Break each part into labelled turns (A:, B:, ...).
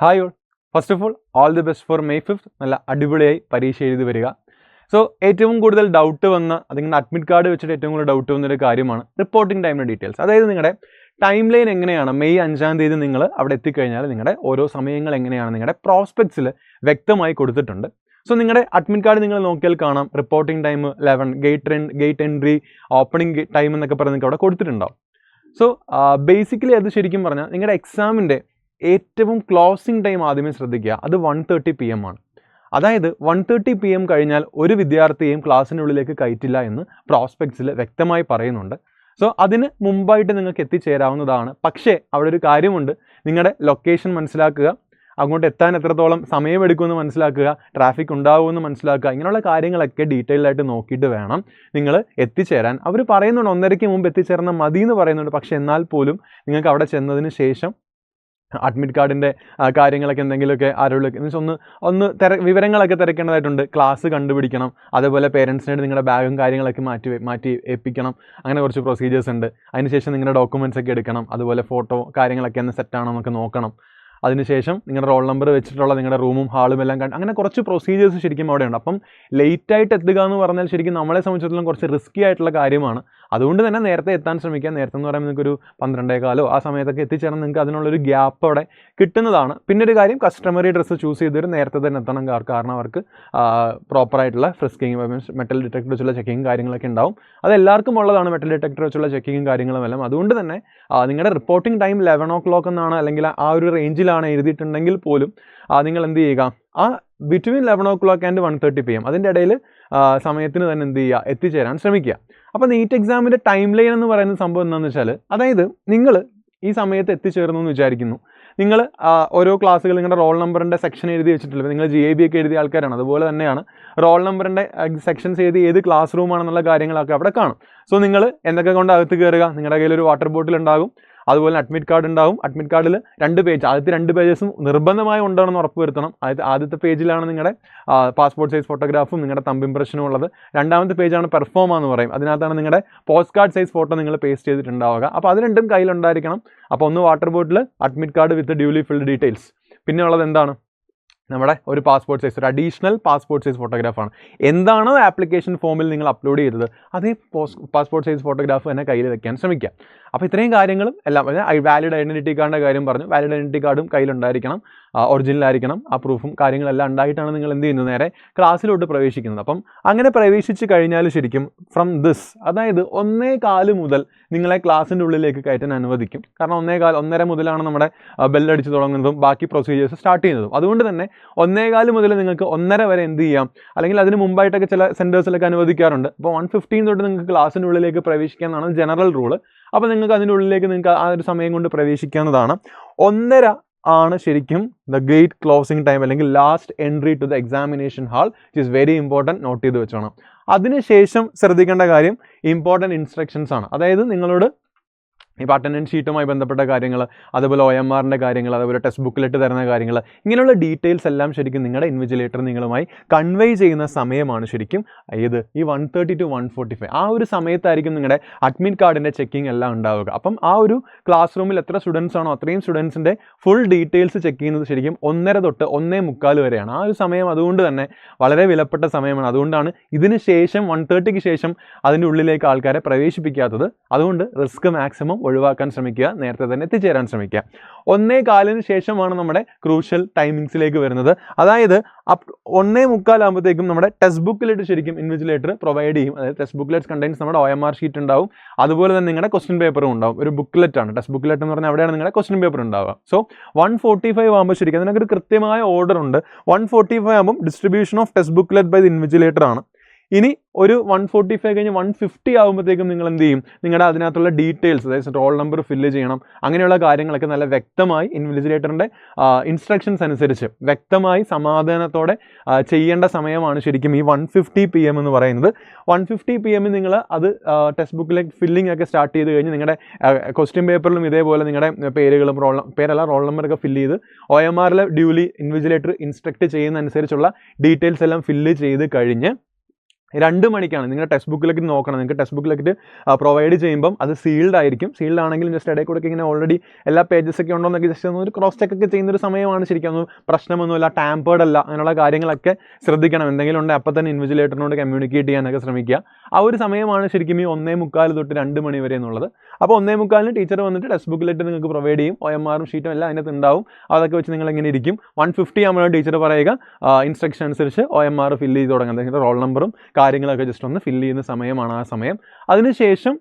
A: Hi all. First of all the best for May 5th. നല്ല അടിപൊളിയായി പരീക്ഷ എഴുതി വരിക. സോ ഏറ്റവും കൂടുതൽ ഡൗട്ട് വന്ന അതിങ്ങനെ അഡ്മിറ്റ് കാർഡ് വെച്ചിട്ട് ഏറ്റവും കൂടുതൽ ഡൗട്ട് വന്നൊരു കാര്യമാണ് റിപ്പോർട്ടിംഗ് ടൈമിൻ്റെ ഡീറ്റെയിൽസ്. അതായത് നിങ്ങളുടെ ടൈം ലൈൻ എങ്ങനെയാണ് May 5 നിങ്ങൾ അവിടെ എത്തിക്കഴിഞ്ഞാൽ നിങ്ങളുടെ ഓരോ സമയങ്ങൾ എങ്ങനെയാണ് നിങ്ങളുടെ പ്രോസ്പെക്ട്സിൽ വ്യക്തമായി കൊടുത്തിട്ടുണ്ട്. സോ നിങ്ങളുടെ അഡ്മിറ്റ് കാർഡ് നിങ്ങൾ നോക്കിയാൽ കാണാം reporting time 11, gate entry, opening time എന്നൊക്കെ പറഞ്ഞ് നിങ്ങൾക്ക് അവിടെ കൊടുത്തിട്ടുണ്ടാവും. സോ ബേസിക്കലി അത് ശരിക്കും പറഞ്ഞാൽ നിങ്ങളുടെ എക്സാമിൻ്റെ ഏറ്റവും ക്ലോസിംഗ് ടൈം ആദ്യമേ ശ്രദ്ധിക്കുക. അത് 1:30 PM ആണ്. അതായത് 1:30 PM കഴിഞ്ഞാൽ ഒരു വിദ്യാർത്ഥിയെയും ക്ലാസ്സിനുള്ളിലേക്ക് കയറ്റില്ല എന്ന് പ്രോസ്പെക്ട്സിൽ വ്യക്തമായി പറയുന്നുണ്ട്. സോ അതിന് മുമ്പായിട്ട് നിങ്ങൾക്ക് എത്തിച്ചേരാവുന്നതാണ്. പക്ഷേ അവിടെ ഒരു കാര്യമുണ്ട്. നിങ്ങളുടെ ലൊക്കേഷൻ മനസ്സിലാക്കുക, അങ്ങോട്ട് എത്താൻ എത്രത്തോളം സമയമെടുക്കുമെന്ന് മനസ്സിലാക്കുക, ട്രാഫിക് ഉണ്ടാവുമെന്ന് മനസ്സിലാക്കുക. ഇങ്ങനെയുള്ള കാര്യങ്ങളൊക്കെ ഡീറ്റെയിൽ ആയിട്ട് നോക്കിയിട്ട് വേണം നിങ്ങൾ എത്തിച്ചേരാൻ. അവർ പറയുന്നുണ്ട് 1:30 മുമ്പ് എത്തിച്ചേർന്നാൽ മതി എന്ന് പറയുന്നുണ്ട്. പക്ഷേ എന്നാൽ പോലും നിങ്ങൾക്ക് അവിടെ ചെന്നതിന് ശേഷം അഡ്മിറ്റ് കാർഡിൻ്റെ കാര്യങ്ങളൊക്കെ എന്തെങ്കിലുമൊക്കെ ആരോടൊക്കെ മീൻസ് ഒന്ന് വിവരങ്ങളൊക്കെ തിരക്കേണ്ടതായിട്ടുണ്ട്. ക്ലാസ് കണ്ടുപിടിക്കണം, അതേപോലെ പേരൻസിനായിട്ട് നിങ്ങളുടെ ബാഗും കാര്യങ്ങളൊക്കെ മാറ്റി ഏൽപ്പിക്കണം. അങ്ങനെ കുറച്ച് പ്രൊസീജിയേഴ്സ് ഉണ്ട്. അതിനുശേഷം നിങ്ങളുടെ ഡോക്യുമെൻറ്റ്സ് ഒക്കെ എടുക്കണം, അതുപോലെ ഫോട്ടോ കാര്യങ്ങളൊക്കെ ഒന്ന് സെറ്റാണോ എന്നൊക്കെ നോക്കണം. അതിനുശേഷം നിങ്ങളുടെ റോൾ നമ്പർ വെച്ചിട്ടുള്ള നിങ്ങളുടെ റൂമും ഹാളും എല്ലാം അങ്ങനെ കുറച്ച് പ്രൊസീജിയേഴ്സ് ശരിക്കും അവിടെ ഉണ്ട്. അപ്പം ലേറ്റായിട്ട് എത്തുക എന്ന് പറഞ്ഞാൽ ശരിക്കും നമ്മളെ സംബന്ധിച്ചിടത്തോളം കുറച്ച് റിസ്ക്കി ആയിട്ടുള്ള കാര്യമാണ്. അതുകൊണ്ട് തന്നെ നേരത്തെ എത്താൻ ശ്രമിക്കുക. നേരത്തെ എന്ന് പറയുമ്പോൾ നിങ്ങൾക്കൊരു 12:15 ആ സമയത്തൊക്കെ എത്തിച്ചേർന്ന് നിങ്ങൾക്ക് അതിനുള്ളൊരു ഗ്യാപ്പ് അവിടെ കിട്ടുന്നതാണ്. പിന്നെ ഒരു കാര്യം, കസ്റ്റമറി ഡ്രസ്സ് ചൂസ് ചെയ്തൊരു നേരത്തെ തന്നെ എത്തണം. കാരണം അവർക്ക് പ്രോപ്പറായിട്ടുള്ള ഫ്രിസ്കിങ്, മെറ്റൽ ഡിറ്റക്ടർ വെച്ചുള്ള ചെക്കിങ് കാര്യങ്ങളൊക്കെ ഉണ്ടാവും. അതെല്ലാവർക്കും ഉള്ളതാണ് മെറ്റൽ ഡിറ്റക്ടർ വെച്ചുള്ള ചെക്കിങ്ങും കാര്യങ്ങളും എല്ലാം. അതുകൊണ്ട് തന്നെ നിങ്ങളുടെ റിപ്പോർട്ടിംഗ് ടൈം 11 o'clock എന്നാണ്, അല്ലെങ്കിൽ ആ ഒരു റേഞ്ചിലാണ് എഴുതിയിട്ടുണ്ടെങ്കിൽ പോലും നിങ്ങൾ എന്ത് ചെയ്യുക, ആ ബിറ്റ്വീൻ 11 o'clock ആൻഡ് 1:30 PM അതിൻ്റെ ഇടയിൽ സമയത്തിന് തന്നെ എന്ത് ചെയ്യുക, എത്തിച്ചേരാൻ ശ്രമിക്കുക. അപ്പോൾ നീറ്റ് എക്സാമിൻ്റെ ടൈം ലൈൻ എന്ന് പറയുന്ന സംഭവം എന്താണെന്ന് വെച്ചാൽ, അതായത് നിങ്ങൾ ഈ സമയത്ത് എത്തിച്ചേർന്നു എന്ന് വിചാരിക്കുന്നു. നിങ്ങൾ ഓരോ ക്ലാസ്സുകൾ നിങ്ങളുടെ റോൾ നമ്പറിൻ്റെ സെക്ഷൻ എഴുതി വെച്ചിട്ടില്ല. നിങ്ങൾ GAB ഒക്കെ എഴുതിയ ആൾക്കാരാണ്. അതുപോലെ തന്നെയാണ് റോൾ നമ്പറിൻ്റെ സെക്ഷൻസ് എഴുതി ഏത് ക്ലാസ് റൂമാണെന്നുള്ള കാര്യങ്ങളൊക്കെ അവിടെ കാണും. സോ നിങ്ങൾ എന്തൊക്കെ കൊണ്ട് അകത്ത് കയറുക, നിങ്ങളുടെ കയ്യിൽ ഒരു വാട്ടർ ബോട്ടിൽ ഉണ്ടാകും, അതുപോലെ അഡ്മിറ്റ് കാർഡ് ഉണ്ടാവും. അഡ്മിറ്റ് കാർഡിൽ 2 പേജ്, ആദ്യത്തെ 2 പേജസും നിർബന്ധമായി ഉണ്ടെന്ന് ഉറപ്പ് വരുത്തണം. ആദ്യത്തെ പേജിലാണ് നിങ്ങളുടെ പാസ്പോർട്ട് സൈസ് ഫോട്ടോഗ്രാഫും നിങ്ങളുടെ തമ്പ് ഇംപ്രഷനും ഉള്ളത്. രണ്ടാമത്തെ പേജാണ് പെർഫോമ എന്ന് പറയും. അതിനകത്താണ് നിങ്ങളുടെ പോസ്റ്റ് കാർഡ് സൈസ് ഫോട്ടോ നിങ്ങൾ പേസ്റ്റ് ചെയ്തിട്ടുണ്ടാവുക. അപ്പോൾ അത് രണ്ടും കയ്യിലുണ്ടായിരിക്കണം. അപ്പോൾ ഒന്ന് വാട്ടർ ബോട്ടിൽ, അഡ്മിറ്റ് കാർഡ് വിത്ത് ഡ്യൂലി ഫിൽഡ് ഡീറ്റെയിൽസ്. പിന്നെ ഉള്ളത് എന്താണ്, നമ്മുടെ ഒരു പാസ്പോർട്ട് സൈസ്, ഒരു അഡീഷണൽ പാസ്പോർട്ട് സൈസ് ഫോട്ടോഗ്രാഫാണ്. എന്താണോ ആപ്ലിക്കേഷൻ ഫോമിൽ നിങ്ങൾ അപ്ലോഡ് ചെയ്തത് അതേ പാസ്പോർട്ട് സൈസ് ഫോട്ടോഗ്രാഫ് തന്നെ കയ്യിൽ വെക്കാൻ ശ്രമിക്കുക. അപ്പോൾ ഇത്രയും കാര്യങ്ങളും എല്ലാം, വാലിഡ് ഐഡൻറ്റിറ്റി കാർഡിൻ്റെ കാര്യം പറഞ്ഞു. വാലിഡ് ഐഡൻറ്റിറ്റി കാർഡും കയ്യിലുണ്ടായിരിക്കണം, ഒറിജിനലായിരിക്കണം. ആ പ്രൂഫും കാര്യങ്ങളെല്ലാം ഉണ്ടായിട്ടാണ് നിങ്ങൾ എന്ത് ചെയ്യുന്നത്, നേരെ ക്ലാസ്സിലോട്ട് പ്രവേശിക്കുന്നത്. അപ്പം അങ്ങനെ പ്രവേശിച്ച് കഴിഞ്ഞാൽ ശരിക്കും ഫ്രം ദിസ്, അതായത് 1:15 മുതൽ നിങ്ങളെ ക്ലാസ്സിൻ്റെ ഉള്ളിലേക്ക് കയറ്റാൻ അനുവദിക്കും. കാരണം 1:15 മുതലാണ് നമ്മുടെ ബെല്ലടിച്ച് തുടങ്ങുന്നതും ബാക്കി പ്രൊസീജിയേഴ്സ് സ്റ്റാർട്ട് ചെയ്യുന്നതും. അതുകൊണ്ട് തന്നെ 1:15 മുതൽ നിങ്ങൾക്ക് 1:30 വരെ എന്ത് ചെയ്യാം, അല്ലെങ്കിൽ അതിന് മുമ്പായിട്ടൊക്കെ ചില സെൻറ്റേഴ്സിലൊക്കെ അനുവദിക്കാറുണ്ട്. അപ്പോൾ 1:15 തൊട്ട് നിങ്ങൾക്ക് ക്ലാസ്സിൻ്റെ ഉള്ളിലേക്ക് പ്രവേശിക്കാമെന്നാണ് ജനറൽ റൂള്. അപ്പോൾ നിങ്ങൾക്ക് അതിൻ്റെ ഉള്ളിലേക്ക് നിങ്ങൾക്ക് ആ ഒരു സമയം കൊണ്ട് പ്രവേശിക്കാവുന്നതാണ്. 1:30 ആണ് ശരിക്കും ദ ഗേറ്റ് ക്ലോസിംഗ് ടൈം, അല്ലെങ്കിൽ last entry to the examination hall. It is very important, note ചെയ്ത് വെച്ചോണം. അതിനുശേഷം ശ്രദ്ധിക്കേണ്ട കാര്യം ഇമ്പോർട്ടൻറ്റ് ഇൻസ്ട്രക്ഷൻസ് ആണ്. അതായത് നിങ്ങളോട് ഇപ്പോൾ അറ്റൻഡൻസ് ഷീറ്റുമായി ബന്ധപ്പെട്ട കാര്യങ്ങൾ, അതുപോലെ OMRൻ്റെ കാര്യങ്ങൾ, അതുപോലെ ടെക്സ്റ്റ് ബുക്കിലിട്ട് തരുന്ന കാര്യങ്ങൾ, ഇങ്ങനെയുള്ള ഡീറ്റെയിൽസ് എല്ലാം ശരിക്കും നിങ്ങളുടെ ഇൻവിജിലേറ്റർ നിങ്ങളുമായി കൺവേ ചെയ്യുന്ന സമയമാണ് ശരിക്കും ഏത്, ഈ 1:30 to 1:45 ആ ഒരു സമയത്തായിരിക്കും നിങ്ങളുടെ അഡ്മിറ്റ് കാർഡിൻ്റെ ചെക്കിങ് എല്ലാം ഉണ്ടാവുക. അപ്പം ആ ഒരു ക്ലാസ് റൂമിൽ എത്ര സ്റ്റുഡൻസ് ആണോ അത്രയും സ്റ്റുഡൻസിൻ്റെ ഫുൾ ഡീറ്റെയിൽസ് ചെക്ക് ചെയ്യുന്നത് ശരിക്കും 1:30 തൊട്ട് 1:45 വരെയാണ്. ആ ഒരു സമയം അതുകൊണ്ട് തന്നെ വളരെ വിലപ്പെട്ട സമയമാണ്. അതുകൊണ്ടാണ് ഇതിന് ശേഷം 1:30 ശേഷം അതിൻ്റെ ഉള്ളിലേക്ക് ആൾക്കാരെ പ്രവേശിപ്പിക്കാത്തത്. അതുകൊണ്ട് റിസ്ക് മാക്സിമം ഒഴിവാക്കാൻ ശ്രമിക്കുക, നേരത്തെ തന്നെ എത്തിച്ചേരാൻ ശ്രമിക്കുക. 1:15 ശേഷമാണ് നമ്മുടെ ക്രൂഷ്യൽ ടൈമിങ്സിലേക്ക് വരുന്നത്. അതായത് 1:45 ആകുമ്പോഴത്തേക്കും നമ്മുടെ ടെക്സ്റ്റ് ബുക്കിലിട്ട് ശരിക്കും ഇൻവിജിലേറ്റർ പ്രൊവൈഡ് ചെയ്യും. അതായത് ടെക്സ്റ്റ് ബുക്കിലെറ്റ് കണ്ടെയ്ൻസ് നമ്മുടെ OMR ഷീറ്റ് ഉണ്ടാവും, അതുപോലെ തന്നെ നിങ്ങളുടെ ക്വസ്റ്റ്യൻ പേപ്പറും ഉണ്ടാവും. ഒരു ബുക്കിലെറ്റ് ആണ് ടെക്സ്റ്റ് ബുക്കിലെറ്റ് എന്ന് പറഞ്ഞാൽ അവിടെയാണ് നിങ്ങളുടെ ക്വസ്റ്റ്യൻ പേപ്പർ ഉണ്ടാവുക. സോ 1:45 ആകുമ്പോൾ ശരിക്കും അതിനൊരു കൃത്യമായ ഓർഡർ ഉണ്ട്. 1:45 ആകുമ്പോൾ distribution of text booklet by the invigilator ആണ്. ഇനി ഒരു 1:45 കഴിഞ്ഞ് 1:50 ആകുമ്പോഴത്തേക്കും നിങ്ങൾ എന്ത് ചെയ്യും, നിങ്ങളുടെ അതിനകത്തുള്ള ഡീറ്റെയിൽസ്, അതായത് റോൾ നമ്പർ ഫില്ല് ചെയ്യണം. അങ്ങനെയുള്ള കാര്യങ്ങളൊക്കെ നല്ല വ്യക്തമായി ഇൻവിജിലേറ്ററിൻ്റെ ഇൻസ്ട്രക്ഷൻസ് അനുസരിച്ച് വ്യക്തമായി സമാധാനത്തോടെ ചെയ്യേണ്ട സമയമാണ് ശരിക്കും ഈ 1:50 PM എന്ന് പറയുന്നത്. 1:50 PM നിങ്ങൾ അത് ടെക്സ്റ്റ് ബുക്കിലെ ഫില്ലിംഗ് ഒക്കെ സ്റ്റാർട്ട് ചെയ്ത് കഴിഞ്ഞ് നിങ്ങളുടെ ക്വസ്റ്റ്യൻ പേപ്പറിലും ഇതേപോലെ നിങ്ങളുടെ പേരുകളും റോൾ നമ്പറൊക്കെ ഫില്ല് ചെയ്ത് OMRൽ ഡ്യൂലി ഇൻവിജിലേറ്റർ ഇൻസ്ട്രക്ട് ചെയ്യുന്ന അനുസരിച്ചുള്ള ഡീറ്റെയിൽസ് എല്ലാം ഫില്ല് ചെയ്ത് കഴിഞ്ഞ് 2 മണിക്കാണ്. നിങ്ങളുടെ ടെക്സ്റ്റ് ബുക്കിലേക്ക് നോക്കണം. നിങ്ങൾക്ക് ടെക്സ്റ്റ് ബുക്കിലേക്ക് പ്രൊവൈഡ് ചെയ്യുമ്പം അത് സീൽഡ് ആയിരിക്കും. സീൽഡ് ആണെങ്കിലും ജസ്റ്റ് ഇടയിൽ കൂടെ ഇങ്ങനെ ഓൾറെഡി എല്ലാ പേജസൊക്കെ ഉണ്ടോ എന്നൊക്കെ ജസ്റ്റ് ഒരു ക്രോസ് ചെക്ക് ഒക്കെ ചെയ്യുന്നൊരു സമയമാണ്. ശരിക്കും ഒന്നും പ്രശ്നമൊന്നുമില്ല, ടാമ്പേർഡ് അല്ല, അങ്ങനെയുള്ള കാര്യങ്ങളൊക്കെ ശ്രദ്ധിക്കണം. എന്തെങ്കിലും ഉണ്ടെങ്കിൽ അപ്പം തന്നെ ഇൻവിജിലേറ്ററിനോട് കമ്മ്യൂണിക്കേറ്റ് ചെയ്യാനൊക്കെ ശ്രമിക്കുക. ആ ഒരു സമയമാണ് ശരിക്കും ഈ 1:45 തൊട്ട് 2 മണി വരെ എന്നുള്ളത്. അപ്പോൾ 1:45 ടീച്ചർ വന്നിട്ട് ടെക്സ്റ്റ് ബുക്കിലേക്ക് നിങ്ങൾക്ക് പ്രൊവൈഡ് ചെയ്യും. OMRും ഷീറ്റും എല്ലാം അതിനകത്ത് ഉണ്ടാവും. അതൊക്കെ വെച്ച് നിങ്ങൾ എങ്ങനെ ഇരിക്കും. 1:50 ആകുമ്പോഴാണ് ടീച്ചർ പറയുക ഇൻസ്ട്രക്ഷൻ അനുസരിച്ച് OMR ഫില്ല് ചെയ്ത് തുടങ്ങുന്നത്. നിങ്ങളുടെ റോൾ നമ്പറും കാര്യങ്ങളൊക്കെ ജസ്റ്റ് ഒന്ന് ഫില്ല് ചെയ്യുന്ന സമയമാണ് ആ സമയം. അതിനുശേഷം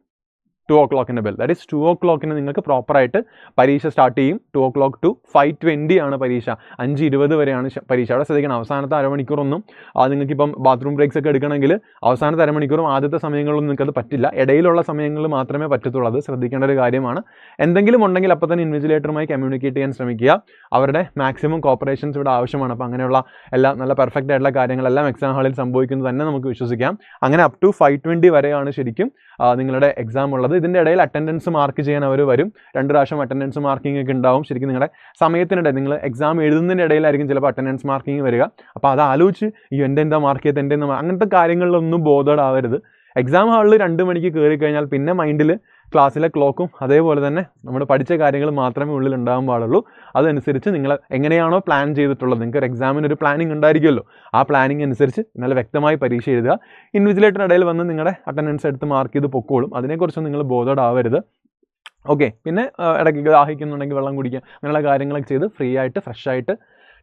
A: 2 o'clockൻ്റെ ബെൽ, ദാറ്റ് ഈസ് 2 o'clock നിങ്ങൾക്ക് പ്രോപ്പറായിട്ട് പരീക്ഷ സ്റ്റാർട്ട് ചെയ്യും. 2 o'clock to 5:20 ആണ് പരീക്ഷ. 5:20 വരെയാണ് പരീക്ഷ. അവിടെ ശ്രദ്ധിക്കണം, അവസാനത്തെ അരമണിക്കൂറൊന്നും നിങ്ങൾക്കിപ്പം ബാത്റൂം ബ്രേക്സ് ഒക്കെ എടുക്കണമെങ്കിൽ അവസാനത്തെ അരമണിക്കൂറും ആദ്യത്തെ സമയങ്ങളിലൊന്നും നിങ്ങൾക്കത് പറ്റില്ല. ഇടയിലുള്ള സമയങ്ങളിൽ മാത്രമേ പറ്റത്തുള്ളൂ. അത് ശ്രദ്ധിക്കേണ്ട ഒരു കാര്യമാണ്. എന്തെങ്കിലും ഉണ്ടെങ്കിൽ അപ്പോൾ തന്നെ ഇൻവിജിലേറ്ററുമായി കമ്മ്യൂണിക്കേറ്റ് ചെയ്യാൻ ശ്രമിക്കുക. അവരുടെ മാക്സിമം കോപ്പറേഷൻസ് ഇവിടെ ആവശ്യമാണ്. അപ്പോൾ അങ്ങനെയുള്ള എല്ലാം നല്ല പെർഫെക്റ്റ് ആയിട്ടുള്ള കാര്യങ്ങളെല്ലാം എക്സാം ഹാളിൽ സംഭവിക്കുന്നത് തന്നെ നമുക്ക് വിശ്വസിക്കാം. അങ്ങനെ അപ് ടു 5:20 വരെയാണ് ശരിക്കും നിങ്ങളുടെ എക്സാം ഉള്ളത്. ഇതിൻ്റെ ഇടയിൽ അറ്റൻഡൻസ് മാർക്ക് ചെയ്യാൻ അവർ വരും. 2 പ്രാവശ്യം അറ്റൻഡൻസ് മാർക്കിംഗ് ഒക്കെ ഉണ്ടാവും. ശരിക്കും നിങ്ങളുടെ സമയത്തിനിടെ നിങ്ങൾ എക്സാം എഴുതുന്നതിൻ്റെ ഇടയിലായിരിക്കും ചിലപ്പോൾ അറ്റൻഡൻസ് മാർക്കിംഗ് വരിക. അപ്പോൾ അത് ആലോചിച്ച് എൻ്റെ എന്താ മാർക്ക് ചെയ്ത് എൻ്റെ അങ്ങനത്തെ കാര്യങ്ങളിലൊന്നും ബോധേഡ് ആവരുത്. എക്സാം ഹാളിൽ 2 മണിക്ക് കയറി കഴിഞ്ഞാൽ പിന്നെ മൈൻഡിൽ ക്ലാസ്സിലെ ക്ലോക്കും അതേപോലെ തന്നെ നമ്മൾ പഠിച്ച കാര്യങ്ങൾ മാത്രമേ ഉള്ളിൽ ഉണ്ടാകാൻ പാടുള്ളൂ. അതനുസരിച്ച് നിങ്ങൾ എങ്ങനെയാണോ പ്ലാൻ ചെയ്തിട്ടുള്ളത്, നിങ്ങൾക്ക് ഒരു എക്സാമിനൊരു പ്ലാനിങ് ഉണ്ടായിരിക്കുമല്ലോ, ആ പ്ലാനിങ് അനുസരിച്ച് നല്ല വ്യക്തമായി പരീക്ഷ എഴുതുക. ഇൻവിജിലേറ്ററിൻ്റെ ഇടയിൽ വന്ന് നിങ്ങളുടെ അറ്റൻഡൻസ് എടുത്ത് മാർക്ക് ചെയ്ത് പൊക്കോളും. അതിനെക്കുറിച്ച് നിങ്ങൾ ബോധേഡ് ആവരുത്. ഓക്കെ. പിന്നെ ഇടയ്ക്ക് ദാഹിക്കുന്നുണ്ടെങ്കിൽ വെള്ളം കുടിക്കുക, അങ്ങനെയുള്ള കാര്യങ്ങളൊക്കെ ചെയ്ത് ഫ്രീ ആയിട്ട് ഫ്രഷ് ആയിട്ട്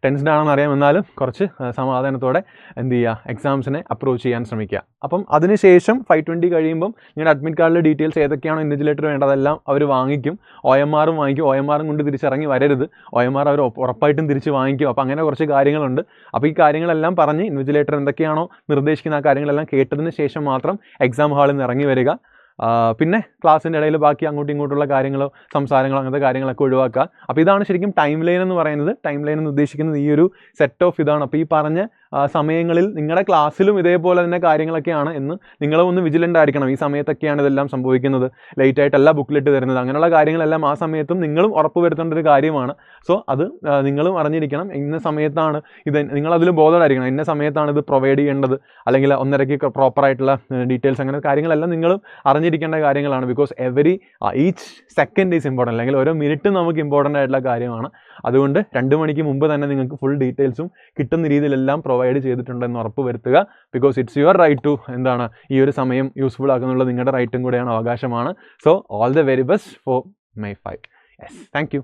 A: ടെൻസ്ഡ് ആണെന്ന് അറിയാം, എന്നാലും കുറച്ച് സമാധാനത്തോടെ എന്ത് ചെയ്യുക, എക്സാംസിനെ അപ്രോച്ച് ചെയ്യാൻ ശ്രമിക്കുക. അപ്പം അതിനുശേഷം 5:20 കഴിയുമ്പം നിങ്ങളുടെ അഡ്മിറ്റ് കാർഡിലെ ഡീറ്റെയിൽസ് ഏതൊക്കെയാണോ ഇൻവിജിലേറ്റർ വേണ്ടത് അതെല്ലാം അവർ വാങ്ങിക്കും. OMRും വാങ്ങിക്കും. OMRും കൊണ്ട് തിരിച്ചിറങ്ങി വരരുത്. OMR അവർ ഉറപ്പായിട്ടും തിരിച്ച് വാങ്ങിക്കും. അപ്പോൾ അങ്ങനെ കുറച്ച് കാര്യങ്ങളുണ്ട്. അപ്പോൾ ഈ കാര്യങ്ങളെല്ലാം പറഞ്ഞ് ഇൻവിജിലേറ്റർ എന്തൊക്കെയാണോ നിർദ്ദേശിക്കുന്ന ആ കാര്യങ്ങളെല്ലാം കേട്ടതിന് ശേഷം മാത്രം എക്സാം ഹാളിൽ നിന്ന് ഇറങ്ങി വരിക. പിന്നെ ക്ലാസ്സിൻ്റെ ഇടയിൽ ബാക്കി അങ്ങോട്ടും ഇങ്ങോട്ടുള്ള കാര്യങ്ങളോ സംസാരങ്ങളോ അങ്ങനത്തെ കാര്യങ്ങളൊക്കെ ഒഴിവാക്കുക. അപ്പോൾ ഇതാണ് ശരിക്കും ടൈം ലൈൻ എന്ന് പറയുന്നത്. ടൈം ലൈൻ എന്ന് ഉദ്ദേശിക്കുന്നത് ഈ ഒരു സെറ്റ് ഓഫ് ഇതാണ്. അപ്പോൾ ഈ പറഞ്ഞ സമയങ്ങളിൽ നിങ്ങളുടെ ക്ലാസ്സിലും ഇതേപോലെ തന്നെ കാര്യങ്ങളൊക്കെയാണ് എന്ന് നിങ്ങളും ഒന്ന് വിജിലൻ്റ് ആയിരിക്കണം. ഈ സമയത്തൊക്കെയാണ് ഇതെല്ലാം സംഭവിക്കുന്നത്, ലേറ്റായിട്ടല്ല ബുക്കിലിട്ട് തരുന്നത്, അങ്ങനെയുള്ള കാര്യങ്ങളെല്ലാം ആ സമയത്തും നിങ്ങളും ഉറപ്പ് വരുത്തേണ്ട ഒരു കാര്യമാണ്. സോ അത് നിങ്ങളും അറിഞ്ഞിരിക്കണം. ഇന്ന സമയത്താണ് ഇത്, നിങ്ങളതിൽ ബോധമായിരിക്കണം. ഇന്ന സമയത്താണ് ഇത് പ്രൊവൈഡ് ചെയ്യേണ്ടത്, അല്ലെങ്കിൽ 1:30 പ്രോപ്പറായിട്ടുള്ള ഡീറ്റെയിൽസ്, അങ്ങനെ കാര്യങ്ങളെല്ലാം നിങ്ങളും അറിഞ്ഞിരിക്കേണ്ട കാര്യങ്ങളാണ്. Because each second is important, അല്ലെങ്കിൽ ഓരോ മിനിറ്റും നമുക്ക് ഇമ്പോർട്ടൻ്റ് ആയിട്ടുള്ള കാര്യമാണ്. അതുകൊണ്ട് 2 മണിക്ക് മുമ്പ് തന്നെ നിങ്ങൾക്ക് ഫുൾ ഡീറ്റെയിൽസും കിട്ടുന്ന രീതിയിലെല്ലാം പ്രൊവൈഡ് ചെയ്തിട്ടുണ്ടെന്ന് ഉറപ്പ് വരുത്തുക. Because it's your right to എന്താണ് ഈ ഒരു സമയം യൂസ്ഫുൾ ആക്കുന്നുള്ള നിങ്ങളുടെ റൈറ്റും കൂടെയാണ്, അവകാശമാണ്. So all the very best for May 5. Yes, thank you.